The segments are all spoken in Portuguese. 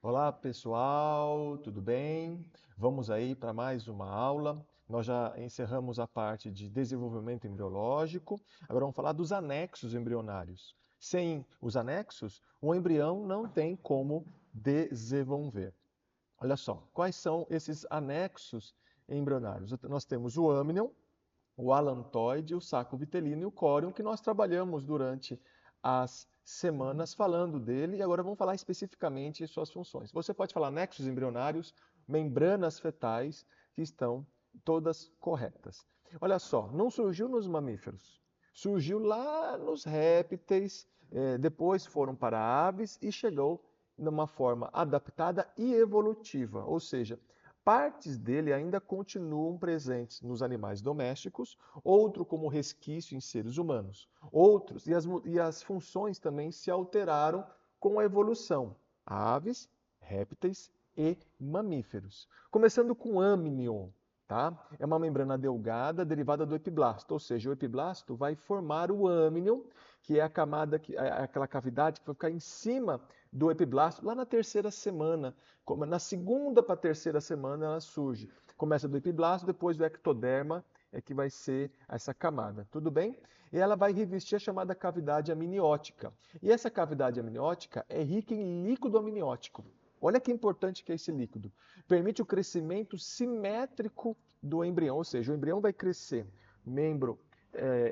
Olá, pessoal, tudo bem? Vamos aí para mais uma aula. Nós já encerramos a parte de desenvolvimento embriológico. Agora vamos falar dos anexos embrionários. Sem os anexos, o embrião não tem como desenvolver. Olha só, quais são esses anexos embrionários? Nós temos o âmnion, o alantoide, o saco vitelino e o córion, que nós trabalhamos durante as semanas falando dele, e agora vamos falar especificamente de suas funções. Você pode falar nexos embrionários, membranas fetais, que estão todas corretas. Olha só, não surgiu nos mamíferos, surgiu lá nos répteis, depois foram para aves e chegou numa forma adaptada e evolutiva, ou seja, partes dele ainda continuam presentes nos animais domésticos, outro como resquício em seres humanos. Outros, e as funções também se alteraram com a evolução. Aves, répteis e mamíferos. Começando com o âmnion, tá? É uma membrana delgada derivada do epiblasto, ou seja, o epiblasto vai formar o âmnion, que é a camada, aquela cavidade que vai ficar em cima do epiblasto lá na terceira semana. Na segunda para a terceira semana ela surge. Começa do epiblasto, depois do ectoderma é que vai ser essa camada, tudo bem? E ela vai revestir a chamada cavidade amniótica. E essa cavidade amniótica é rica em líquido amniótico. Olha que importante que é esse líquido. Permite o crescimento simétrico do embrião, ou seja, o embrião vai crescer membro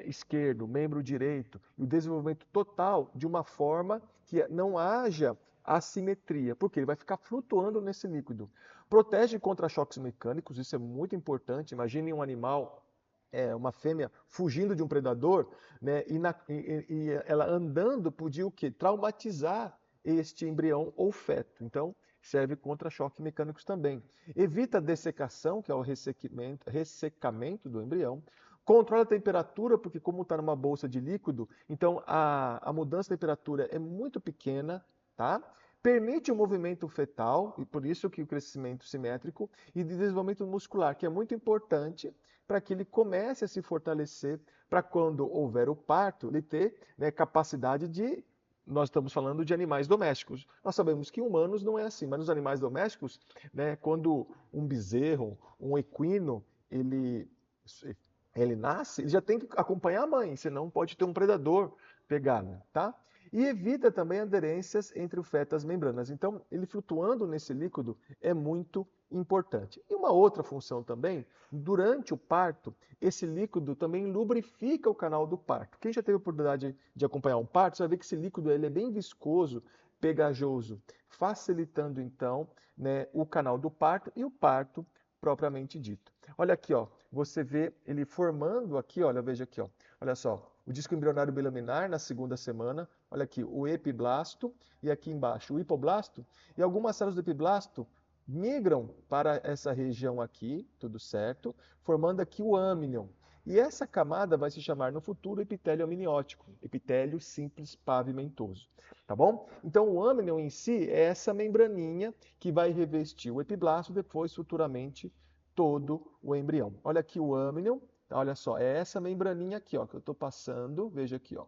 esquerdo, membro direito, e o desenvolvimento total de uma forma que não haja assimetria, porque ele vai ficar flutuando nesse líquido. Protege contra choques mecânicos, isso é muito importante. Imagine um animal, uma fêmea fugindo de um predador, né, e ela andando podia o quê? Traumatizar este embrião ou feto. Então, serve contra choques mecânicos também. Evita a dessecação, que é o ressecamento do embrião. Controla a temperatura, porque como está numa bolsa de líquido, então a mudança de temperatura é muito pequena, tá? Permite o movimento fetal, e por isso que o crescimento simétrico, e de desenvolvimento muscular, que é muito importante para que ele comece a se fortalecer, para quando houver o parto, ele ter, né, capacidade de... Nós estamos falando de animais domésticos. Nós sabemos que humanos não é assim, mas nos animais domésticos, né, quando um bezerro, um equino, ele nasce, ele já tem que acompanhar a mãe, senão pode ter um predador pegá-lo, tá? E evita também aderências entre o feto e as membranas. Então, ele flutuando nesse líquido é muito importante. E uma outra função também, durante o parto, esse líquido também lubrifica o canal do parto. Quem já teve a oportunidade de acompanhar um parto, você vai ver que esse líquido ele é bem viscoso, pegajoso, facilitando então, né, o canal do parto e o parto propriamente dito. Olha aqui, ó, você vê ele formando aqui, olha, veja aqui, ó. Olha só, o disco embrionário bilaminar na segunda semana, olha aqui, o epiblasto e aqui embaixo o hipoblasto, e algumas células do epiblasto migram para essa região aqui, tudo certo, formando aqui o âmnion. E essa camada vai se chamar no futuro epitélio amniótico, epitélio simples pavimentoso, tá bom? Então o âmnion em si é essa membraninha que vai revestir o epiblasto, depois futuramente todo o embrião. Olha aqui o âmnion, olha só, é essa membraninha aqui, ó, que eu estou passando, veja aqui, ó.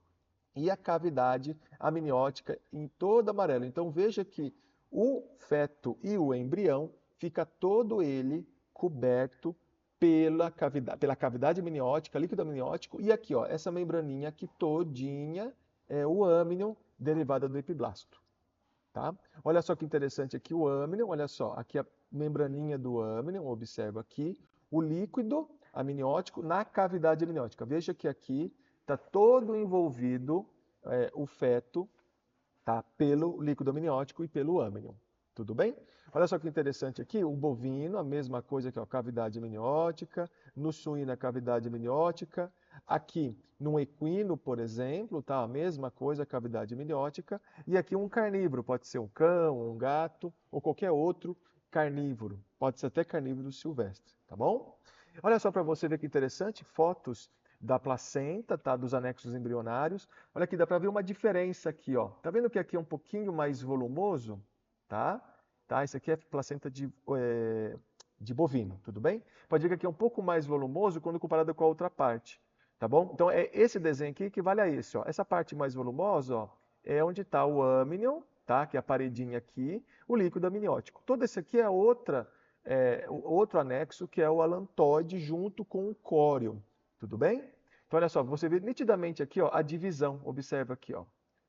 E a cavidade amniótica em todo amarelo. Então veja que o feto e o embrião fica todo ele coberto pela cavidade amniótica, líquido amniótico, e aqui, ó, essa membraninha aqui todinha é o âmnion derivada do epiblasto. Tá? Olha só que interessante aqui o âmnion, olha só, aqui a membraninha do âmnion, observa aqui, o líquido amniótico na cavidade amniótica. Veja que aqui está todo envolvido o feto, tá? Pelo líquido amniótico e pelo âmnion. Tudo bem? Olha só que interessante aqui, o bovino, a mesma coisa que a cavidade amniótica, no suíno a cavidade amniótica, aqui no equino, por exemplo, tá? A mesma coisa, a cavidade amniótica, e aqui um carnívoro, pode ser um cão, um gato ou qualquer outro carnívoro, pode ser até carnívoro silvestre, tá bom? Olha só para você ver que interessante, fotos da placenta, tá? Dos anexos embrionários. Olha aqui, dá para ver uma diferença aqui, ó. Tá vendo que aqui é um pouquinho mais volumoso, tá? Tá? Isso aqui é placenta de bovino, tudo bem? Pode ver que aqui é um pouco mais volumoso quando comparado com a outra parte, tá bom? Então é esse desenho aqui que vale a esse, ó. Essa parte mais volumosa, ó, é onde está o âmnion, tá? Que é a paredinha aqui, o líquido amniótico. Todo esse aqui é outro anexo, que é o alantoide junto com o córeo. Tudo bem? Então, olha só, você vê nitidamente aqui, ó, a divisão. Observa aqui, ó.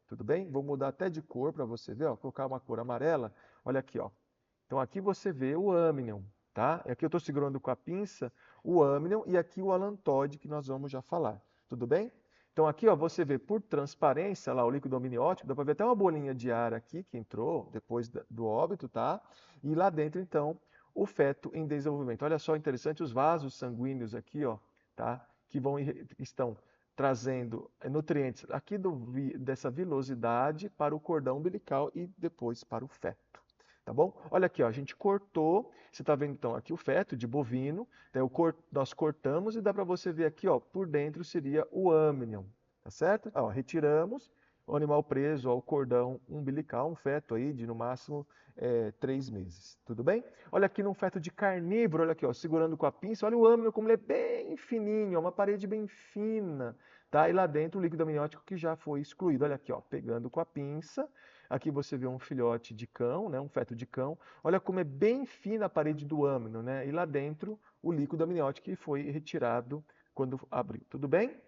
Tudo bem? Vou mudar até de cor para você ver, ó, colocar uma cor amarela. Olha aqui, ó. Então, aqui você vê o amnion, tá? E aqui eu estou segurando com a pinça o amnion e aqui o alantoide, que nós vamos já falar. Tudo bem? Então, aqui, ó, você vê por transparência lá o líquido amniótico, dá para ver até uma bolinha de ar aqui que entrou depois do óbito, tá? E lá dentro, então, o feto em desenvolvimento. Olha só, interessante, os vasos sanguíneos aqui, ó, tá? Que estão trazendo nutrientes aqui dessa vilosidade para o cordão umbilical e depois para o feto. Tá bom? Olha aqui, ó, a gente cortou, você está vendo então aqui o feto de bovino, nós cortamos e dá para você ver aqui, ó, por dentro seria o amnion, tá certo? Ó, retiramos o animal preso ao cordão umbilical, um feto aí de no máximo 3 meses, tudo bem? Olha aqui num feto de carnívoro, olha aqui, ó, segurando com a pinça, olha o amnion como ele é bem fininho, ó, uma parede bem fina, tá? E lá dentro o líquido amniótico que já foi excluído, olha aqui, ó, pegando com a pinça. Aqui você vê um filhote de cão, né, um feto de cão. Olha como é bem fina a parede do âmino, né? E lá dentro o líquido amniótico que foi retirado quando abriu. Tudo bem?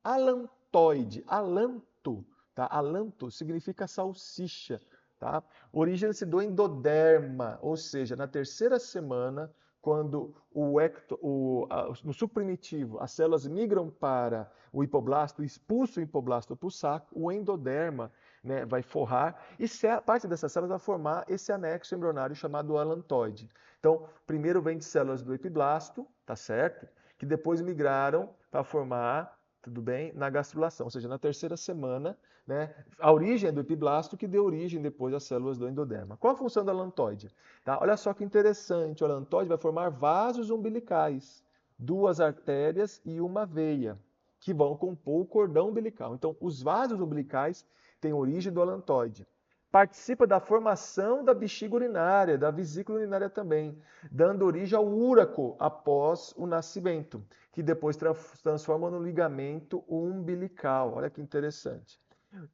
Alantoide, alanto, tá? Alanto significa salsicha, tá? Origem-se do endoderma, ou seja, na terceira semana, quando no suprimitivo as células migram para o hipoblasto, expulsa o hipoblasto para o saco, o endoderma, né, vai forrar e parte dessas células vai formar esse anexo embrionário chamado alantoide. Então, primeiro vem de células do epiblasto, tá certo? Que depois migraram para formar, tudo bem, na gastrulação, ou seja, na terceira semana, né, a origem é do epiblasto que deu origem depois às células do endoderma. Qual a função do alantoide? Tá? Olha só que interessante, o alantoide vai formar vasos umbilicais, 2 artérias e uma veia, que vão compor o cordão umbilical. Então, os vasos umbilicais têm origem do alantoide. Participa da formação da bexiga urinária, da vesícula urinária também, dando origem ao úraco após o nascimento, que depois transforma no ligamento umbilical. Olha que interessante.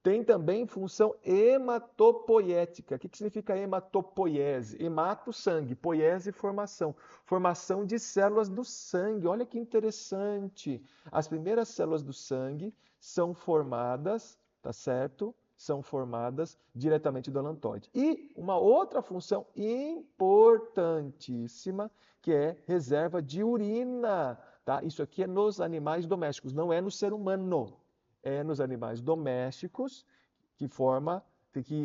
Tem também função hematopoética. O que significa hematopoiese? Hemato, sangue, poiese, formação. Formação de células do sangue. Olha que interessante. As primeiras células do sangue são formadas, tá certo? São formadas diretamente do alantoide. E uma outra função importantíssima, que é reserva de urina. Tá? Isso aqui é nos animais domésticos, não é no ser humano. É nos animais domésticos, que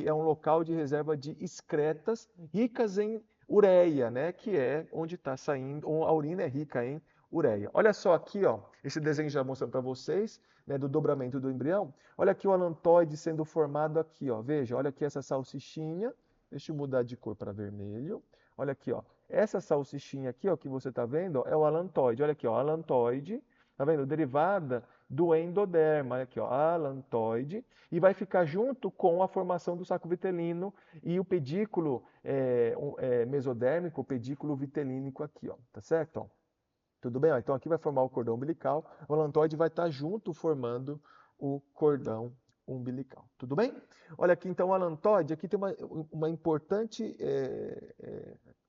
é um local de reserva de excretas ricas em ureia, né? Que é onde está saindo, a urina é rica em ureia. Olha só aqui, ó, esse desenho já mostrando para vocês, né, do dobramento do embrião. Olha aqui o alantoide sendo formado aqui, ó. Veja, olha aqui essa salsichinha. Deixa eu mudar de cor para vermelho. Olha aqui, ó. Essa salsichinha aqui, ó, que você está vendo, ó, é o alantoide. Olha aqui, ó, alantoide. Tá vendo? Derivada do endoderma. Olha aqui, ó, alantoide. E vai ficar junto com a formação do saco vitelino e o pedículo mesodérmico, o pedículo vitelínico aqui, ó. Tá certo? Ó. Tudo bem? Ó, então aqui vai formar o cordão umbilical, o alantoide vai estar junto formando o cordão umbilical. Tudo bem? Olha aqui então o alantoide, aqui tem uma importante,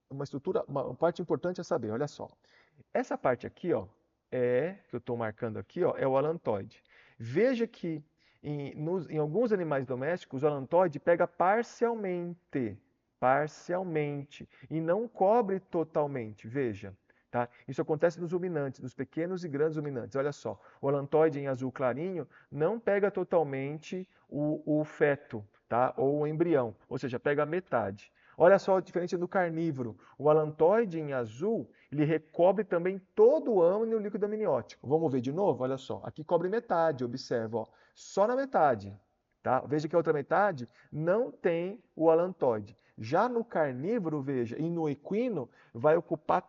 uma estrutura, uma parte importante a saber, olha só. Essa parte aqui, ó, que eu estou marcando aqui, ó, é o alantoide. Veja que em alguns animais domésticos o alantoide pega parcialmente, e não cobre totalmente, veja. Tá? Isso acontece nos ruminantes, nos pequenos e grandes ruminantes. Olha só, o alantoide em azul clarinho não pega totalmente o feto, tá? Ou o embrião, ou seja, pega metade. Olha só a diferença do carnívoro. O alantoide em azul, ele recobre também todo o âmnion líquido amniótico. Vamos ver de novo? Olha só, aqui cobre metade, observa, ó, só na metade. Tá? Veja que a outra metade não tem o alantoide. Já no carnívoro, veja, e no equino, vai ocupar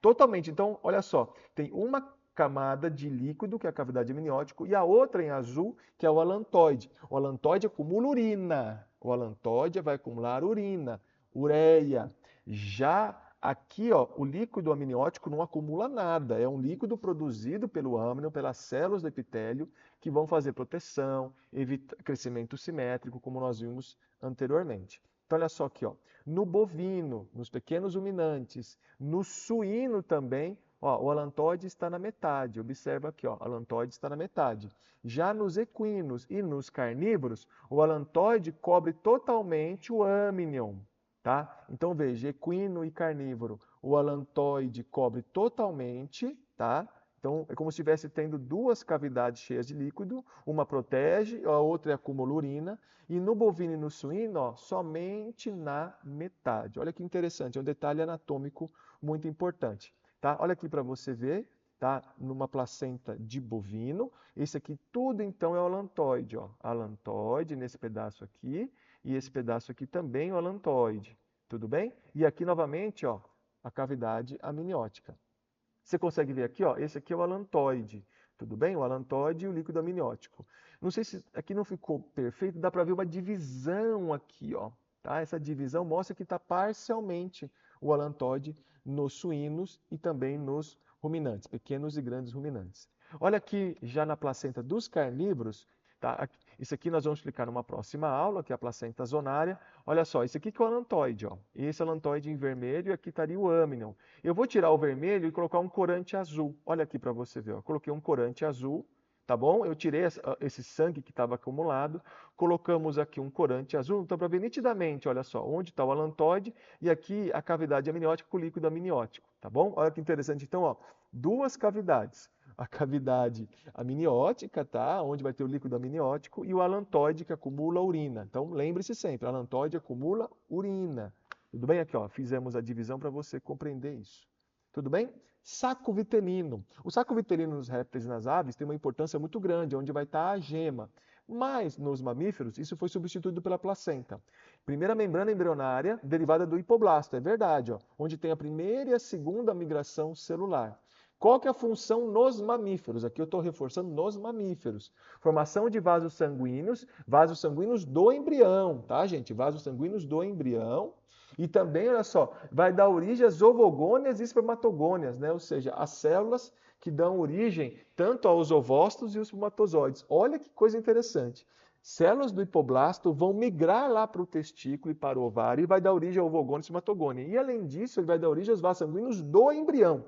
totalmente. Então, olha só, tem uma camada de líquido, que é a cavidade amniótica, e a outra em azul, que é o alantoide. O alantoide acumula urina. O alantoide vai acumular urina, ureia. Já aqui, ó, o líquido amniótico não acumula nada. É um líquido produzido pelo âmnion, pelas células do epitélio, que vão fazer proteção, evitar crescimento simétrico, como nós vimos anteriormente. Então, olha só aqui, ó. No bovino, nos pequenos ruminantes, no suíno também, ó, o alantoide está na metade. Observa aqui, ó, o alantoide está na metade. Já nos equinos e nos carnívoros, o alantoide cobre totalmente o âmnion, tá? Então veja, equino e carnívoro, o alantoide cobre totalmente, tá? Então é como se estivesse tendo duas cavidades cheias de líquido, uma protege, a outra é acúmulo urina, e no bovino e no suíno, ó, somente na metade. Olha que interessante, é um detalhe anatômico muito importante, tá? Olha aqui para você ver, tá? Numa placenta de bovino, esse aqui tudo então é o alantoide, ó. Alantoide nesse pedaço aqui e esse pedaço aqui também o alantoide. Tudo bem? E aqui novamente, ó, a cavidade amniótica. Você consegue ver aqui, ó, esse aqui é o alantoide. Tudo bem? O alantoide e o líquido amniótico. Não sei se aqui não ficou perfeito, dá para ver uma divisão aqui, ó. Tá? Essa divisão mostra que está parcialmente o alantoide nos suínos e também nos ruminantes, pequenos e grandes ruminantes. Olha aqui já na placenta dos carnívoros, tá? Isso aqui nós vamos explicar numa próxima aula, que é a placenta zonária. Olha só, isso aqui que é o alantoide, ó. Esse alantoide em vermelho e aqui estaria o âmnion. Eu vou tirar o vermelho e colocar um corante azul. Olha aqui para você ver, ó. Coloquei um corante azul, tá bom? Eu tirei esse sangue que estava acumulado, colocamos aqui um corante azul, então para ver nitidamente, olha só, onde está o alantoide e aqui a cavidade amniótica com o líquido amniótico, tá bom? Olha que interessante, então, ó, duas cavidades. A cavidade amniótica, tá? Onde vai ter o líquido amniótico, e o alantoide que acumula urina. Então, lembre-se sempre, alantoide acumula urina. Tudo bem? Aqui, ó, fizemos a divisão para você compreender isso. Tudo bem? Saco vitelino. O saco vitelino nos répteis e nas aves tem uma importância muito grande, onde vai estar a gema. Mas nos mamíferos, isso foi substituído pela placenta. Primeira membrana embrionária derivada do hipoblasto, é verdade, ó, onde tem a primeira e a segunda migração celular. Qual que é a função nos mamíferos? Aqui eu estou reforçando nos mamíferos. Formação de vasos sanguíneos do embrião, tá, gente? Vasos sanguíneos do embrião. E também, olha só, vai dar origem às ovogônias e espermatogônias, né? Ou seja, as células que dão origem tanto aos ovócitos e os espermatozoides. Olha que coisa interessante. Células do hipoblasto vão migrar lá para o testículo e para o ovário e vai dar origem ao ovogônio e espermatogônia. E além disso, ele vai dar origem aos vasos sanguíneos do embrião.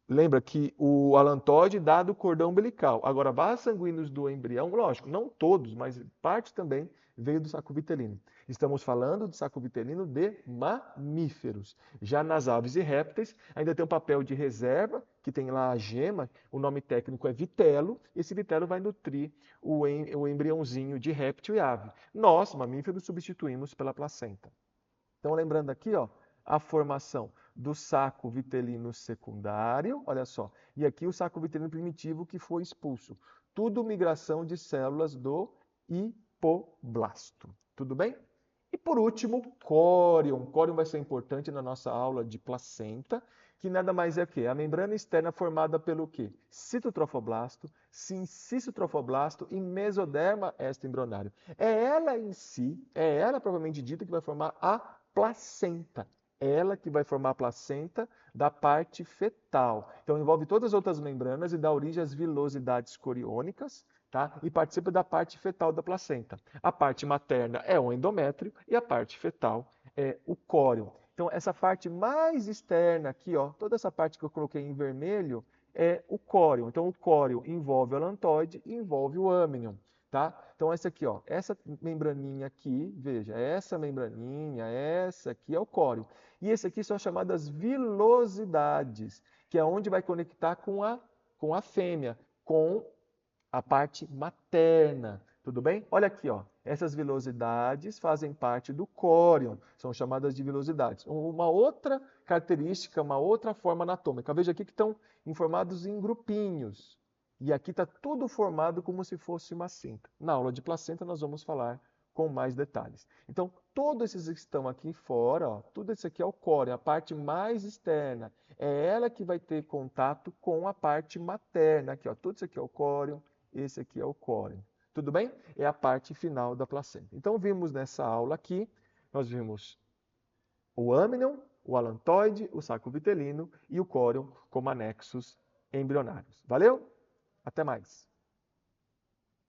Lembra que o alantoide dá do cordão umbilical. Agora, vasos sanguíneos do embrião, lógico, não todos, mas parte também veio do saco vitelino. Estamos falando do saco vitelino de mamíferos. Já nas aves e répteis, ainda tem um papel de reserva, que tem lá a gema, o nome técnico é vitelo. Esse vitelo vai nutrir o embriãozinho de réptil e ave. Nós, mamíferos, substituímos pela placenta. Então, lembrando aqui, ó, a formação do saco vitelino secundário, olha só, e aqui o saco vitelino primitivo que foi expulso. Tudo migração de células do hipoblasto. Tudo bem? E por último, córion. Córion vai ser importante na nossa aula de placenta, que nada mais é que a membrana externa formada pelo quê? Citotrofoblasto, sincicitrofoblast e mesoderma extraembrionário. É ela em si, é ela propriamente dita que vai formar a placenta. Ela que vai formar a placenta da parte fetal. Então envolve todas as outras membranas e dá origem às vilosidades coriônicas, tá? E participa da parte fetal da placenta. A parte materna é o endométrio e a parte fetal é o córion. Então essa parte mais externa aqui, ó, toda essa parte que eu coloquei em vermelho é o córion. Então o córion envolve o alantoide e envolve o âmnion. Tá? Então, essa aqui, ó, essa membraninha aqui, veja, essa membraninha, essa aqui é o córion. E esse aqui são chamadas vilosidades, que é onde vai conectar com a fêmea, com a parte materna. Tudo bem? Olha aqui, ó. Essas vilosidades fazem parte do córion, são chamadas de vilosidades. Uma outra característica, uma outra forma anatômica. Veja aqui que estão informados em grupinhos. E aqui está tudo formado como se fosse uma cinta. Na aula de placenta nós vamos falar com mais detalhes. Então, todos esses que estão aqui fora, ó, tudo isso aqui é o córion, a parte mais externa. É ela que vai ter contato com a parte materna. Aqui, ó, tudo isso aqui é o córion, esse aqui é o córion. Tudo bem? É a parte final da placenta. Então, vimos nessa aula aqui, nós vimos o âmnion, o alantoide, o saco vitelino e o córeo como anexos embrionários. Valeu? Até mais!